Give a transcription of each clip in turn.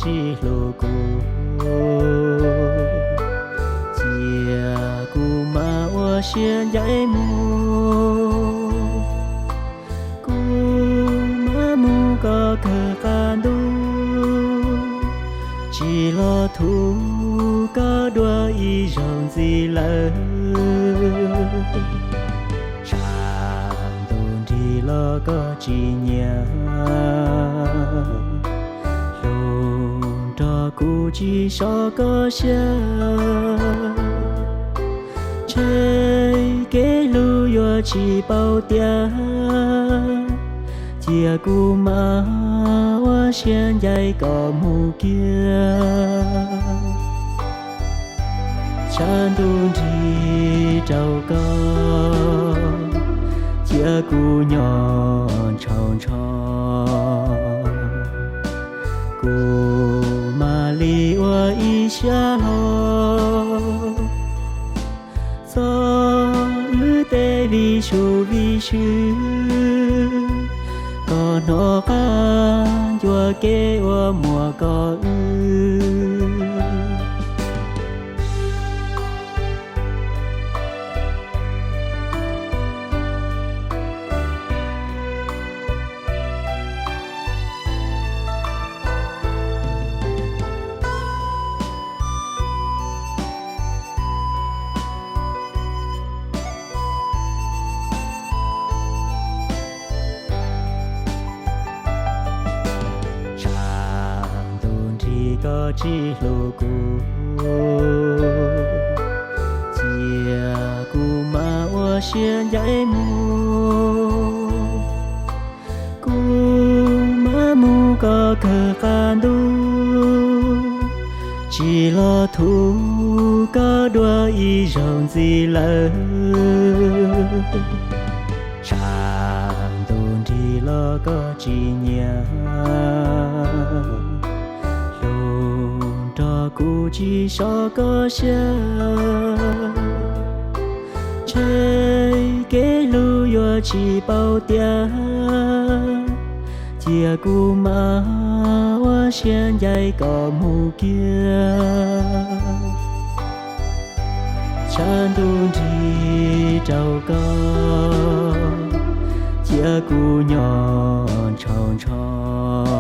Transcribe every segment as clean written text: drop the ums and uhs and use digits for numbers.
chỉ lô cô chia cô mà ô xiên dạy mù cô mà mù có cơ can đu chỉ lo thu có đua ý rong gì lỡ chẳng đồn thì lo có chỉ nhà luôn cho cô chỉ so có xe chơi cái lưu yo chỉ bao tia chia cô mà hoa xiên dây có mù kia chan đun đi trâu có chia cô nhọn tròn tròn cô mà li hoa ý xa lo do lư tê vi chu có nó can chua kê hoa mùa có có chỉ lô cô chia cô mà ô xiên dạy mù cô mà mù có cơ can đu chỉ lo thu có đua ý rong gì lỡ chẳng đồn thì lo có chỉ nhà cô chỉ so có xe chơi cái lưu yo chỉ bao tia chia cô mà hoa xiên dây có mù kia chan đun đi trâu có chia cô nhọn tròn tròn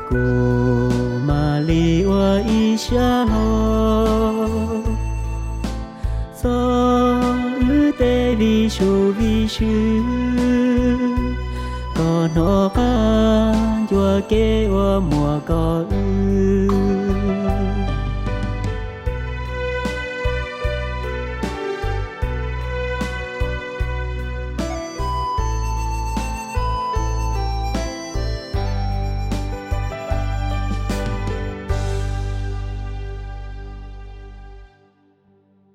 cô li hoa ý xa lo do lư tê vi chu có nó can chua kê hoa mùa có